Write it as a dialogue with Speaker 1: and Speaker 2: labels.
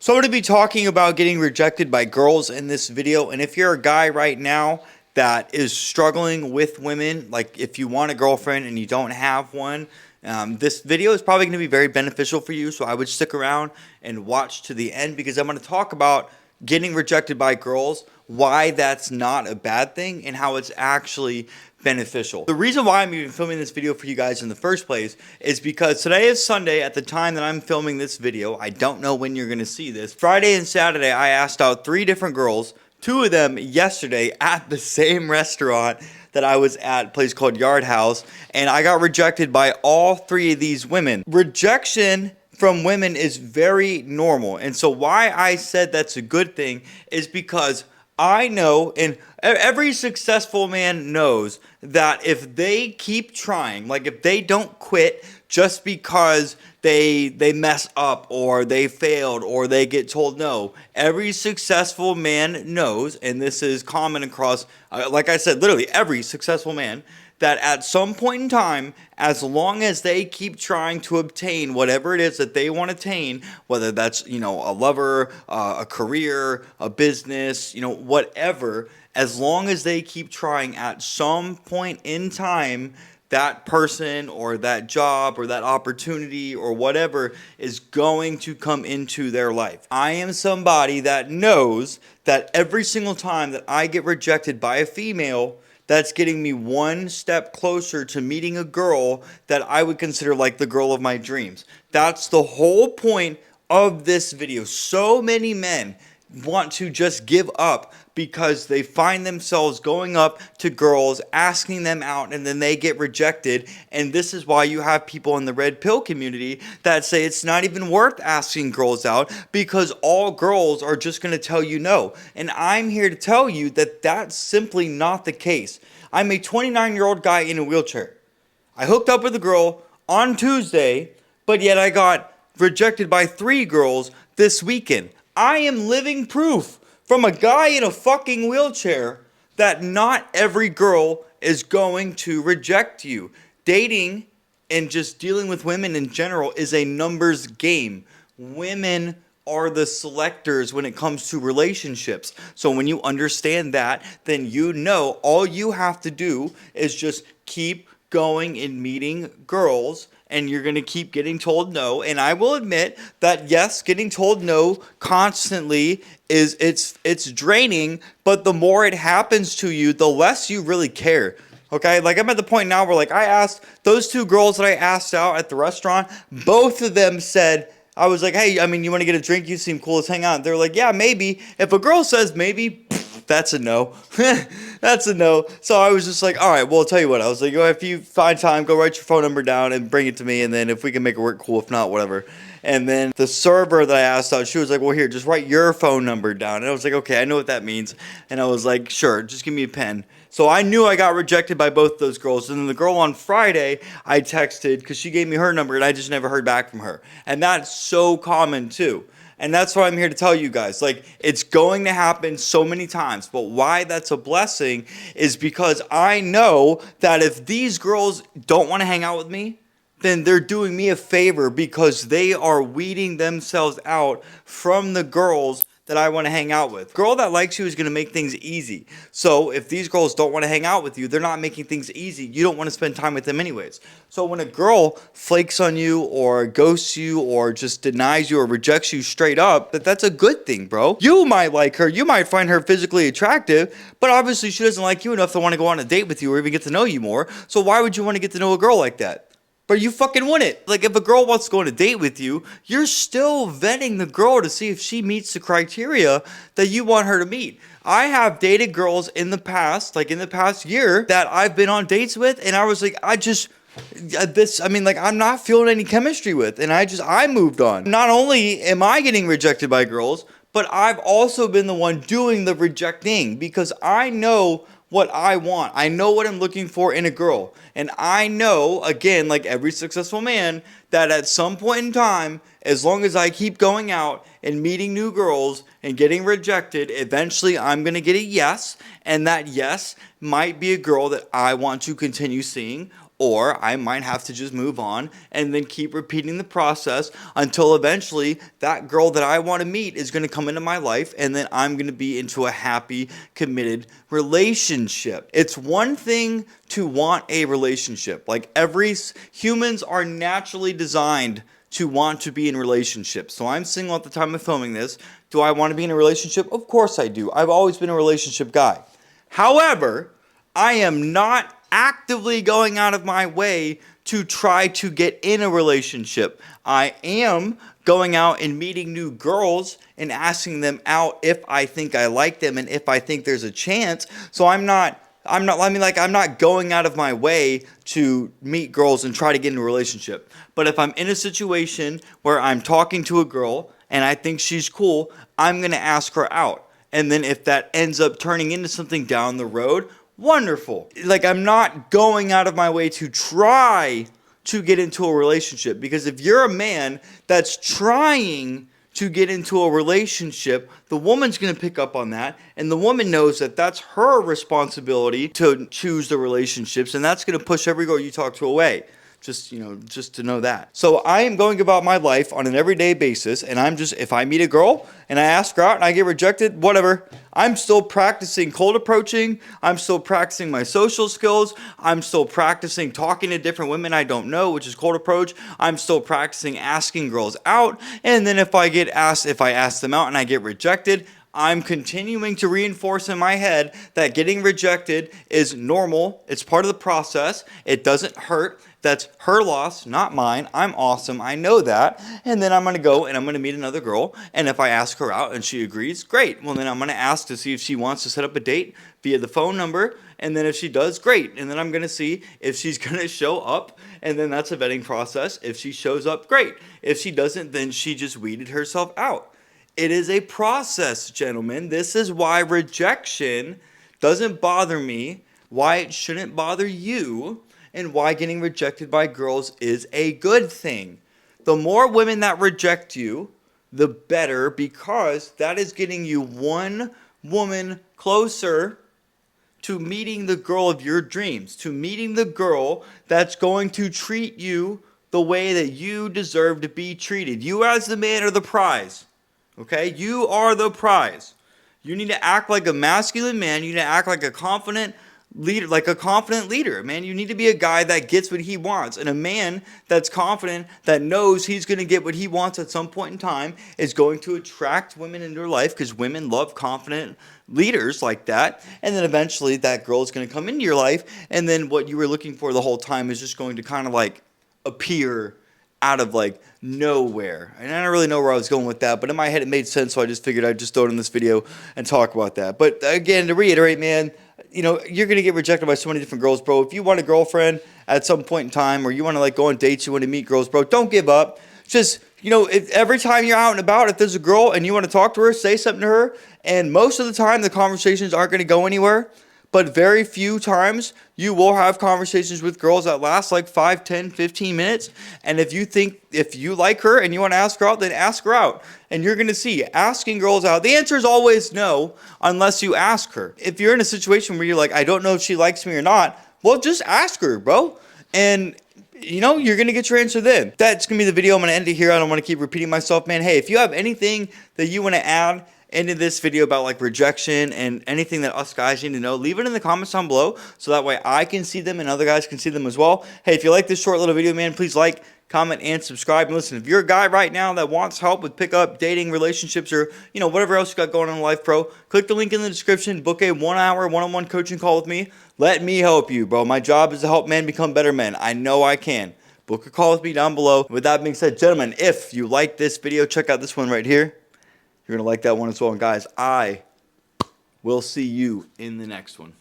Speaker 1: So I'm going to be talking about getting rejected by girls in this video. And if you're a guy right now that is struggling with women, like if you want a girlfriend and you don't have one, this video is probably going to be very beneficial for you. So I would stick around and watch to the end because I'm going to talk about getting rejected by girls, why that's not a bad thing, and how it's actually beneficial. The reason why I'm even filming this video for you guys in the first place is because today is Sunday at the time that I'm filming this video. I don't know when you're going to see this. Friday and Saturday, I asked out 3 different girls, 2 of them yesterday at the same restaurant that I was at, a place called Yard House, and I got rejected by all 3 of these women. Rejection from women is very normal, and so why I said that's a good thing is because I know, and every successful man knows, that if they keep trying, like if they don't quit just because they mess up or they failed or they get told no, every successful man knows, and this is common across, like I said, literally every successful man, that at some point in time, as long as they keep trying to obtain whatever it is that they want to attain, whether that's, a lover, a career, a business, whatever, as long as they keep trying, at some point in time, that person or that job or that opportunity or whatever is going to come into their life. I am somebody that knows that every single time that I get rejected by a female, that's getting me one step closer to meeting a girl that I would consider like the girl of my dreams. That's the whole point of this video. So many men want to just give up because they find themselves going up to girls, asking them out, and then they get rejected. And this is why you have people in the red pill community that say it's not even worth asking girls out because all girls are just going to tell you no. And I'm here to tell you that that's simply not the case. I'm a 29-year-old guy in a wheelchair. I hooked up with a girl on Tuesday, but yet I got rejected by 3 girls this weekend. I am living proof from a guy in a fucking wheelchair that not every girl is going to reject you. Dating and just dealing with women in general is a numbers game. Women are the selectors when it comes to relationships. So when you understand that, then you know all you have to do is just keep going and meeting girls, and you're going to keep getting told no. And I will admit that yes, getting told no constantly it's draining, but the more it happens to you, the less you really care. Okay, like I'm at the point now where like I asked those 2 girls that I asked out at the restaurant, both of them said, I was like, hey, you want to get a drink? You seem cool, let's hang out. They're like, yeah, maybe. If a girl says maybe, that's a no. That's a no. So I was just like, all right, well, I'll tell you what. I was like, if you find time, go write your phone number down and bring it to me. And then if we can make it work, cool. If not, whatever. And then the server that I asked out, she was like, well, here, just write your phone number down. And I was like, okay, I know what that means. And I was like, sure, just give me a pen. So I knew I got rejected by both those girls. And then the girl on Friday, I texted because she gave me her number and I just never heard back from her. And that's so common too. And that's what I'm here to tell you guys. Like, it's going to happen so many times. But why that's a blessing is because I know that if these girls don't want to hang out with me, then they're doing me a favor because they are weeding themselves out from the girls that I want to hang out with. Girl that likes you is going to make things easy. So if these girls don't want to hang out with you, they're not making things easy. You don't want to spend time with them anyways. So when a girl flakes on you or ghosts you or just denies you or rejects you straight up, that's a good thing, bro. You might like her. You might find her physically attractive, but obviously she doesn't like you enough to want to go on a date with you or even get to know you more. So why would you want to get to know a girl like that? But you fucking wouldn't. Like, if a girl wants to go on a date with you, you're still vetting the girl to see if she meets the criteria that you want her to meet. I have dated girls in the past, like in the past year, that I've been on dates with, and I was like, I'm not feeling any chemistry with, and I moved on. Not only am I getting rejected by girls, but I've also been the one doing the rejecting because I know what I want. I know what I'm looking for in a girl. And I know, again, like every successful man, that at some point in time, as long as I keep going out and meeting new girls and getting rejected, eventually I'm going to get a yes. And that yes might be a girl that I want to continue seeing. or I might have to just move on and then keep repeating the process until eventually that girl that I want to meet is going to come into my life, and then I'm going to be into a happy, committed relationship. It's one thing to want a relationship. Like humans are naturally designed to want to be in relationships. So I'm single at the time of filming this. Do I want to be in a relationship? Of course I do. I've always been a relationship guy. However, I am not actively going out of my way to try to get in a relationship. I am going out and meeting new girls and asking them out if I think I like them and if I think there's a chance. So I'm not going out of my way to meet girls and try to get in a relationship. But if I'm in a situation where I'm talking to a girl and I think she's cool, I'm going to ask her out. And then if that ends up turning into something down the road, wonderful. Like, I'm not going out of my way to try to get into a relationship, because if you're a man that's trying to get into a relationship, the woman's going to pick up on that, and the woman knows that that's her responsibility to choose the relationships, and that's going to push every girl you talk to away. Just to know that. So I am going about my life on an everyday basis, and if I meet a girl and I ask her out and I get rejected, whatever. I'm still practicing cold approaching. I'm still practicing my social skills. I'm still practicing talking to different women I don't know, which is cold approach. I'm still practicing asking girls out. And then if I ask them out and I get rejected, I'm continuing to reinforce in my head that getting rejected is normal. It's part of the process. It doesn't hurt. That's her loss, not mine. I'm awesome. I know that. And then I'm going to go and I'm going to meet another girl. And if I ask her out and she agrees, great. Well, then I'm going to ask to see if she wants to set up a date via the phone number. And then if she does, great. And then I'm going to see if she's going to show up. And then that's a vetting process. If she shows up, great. If she doesn't, then she just weeded herself out. It is a process, gentlemen. This is why rejection doesn't bother me, why it shouldn't bother you, and why getting rejected by girls is a good thing. The more women that reject you, the better, because that is getting you one woman closer to meeting the girl of your dreams, to meeting the girl that's going to treat you the way that you deserve to be treated. You as the man are the prize. Okay? You are the prize. You need to act like a masculine man. You need to act like a confident leader, man. You need to be a guy that gets what he wants. And a man that's confident, that knows he's going to get what he wants at some point in time, is going to attract women into their life, because women love confident leaders like that. And then eventually that girl is going to come into your life, and then what you were looking for the whole time is just going to kind of like appear out of like nowhere. And I don't really know where I was going with that, but in my head it made sense, so I just figured I'd just throw it in this video and talk about that. But again, to reiterate, man, you're going to get rejected by so many different girls, bro. If you want a girlfriend at some point in time, or you want to like go on dates, you want to meet girls, bro, don't give up. Just, if every time you're out and about, if there's a girl and you want to talk to her, say something to her. And most of the time, the conversations aren't going to go anywhere. But very few times you will have conversations with girls that last like 5, 10, 15 minutes. And if you like her and you want to ask her out, then ask her out. And you're going to see, asking girls out, the answer is always no, unless you ask her. If you're in a situation where you're like, I don't know if she likes me or not, well, just ask her, bro. And you're going to get your answer then. That's going to be the video. I'm going to end it here. I don't want to keep repeating myself, man. Hey, if you have anything that you want to add into this video about like rejection and anything that us guys need to know, leave it in the comments down below, so that way I can see them and other guys can see them as well. Hey, if you like this short little video, man, please like, comment, and subscribe. And listen, if you're a guy right now that wants help with pickup, dating, relationships, or whatever else you got going on in life, bro, click the link in the description, book a 1-hour one-on-one coaching call with me. Let me help you, bro. My job is to help men become better men. I know I can. Book a call with me down below. With that being said, gentlemen, if you like this video, check out this one right here. You're going to like that one as well. And guys, I will see you in the next one.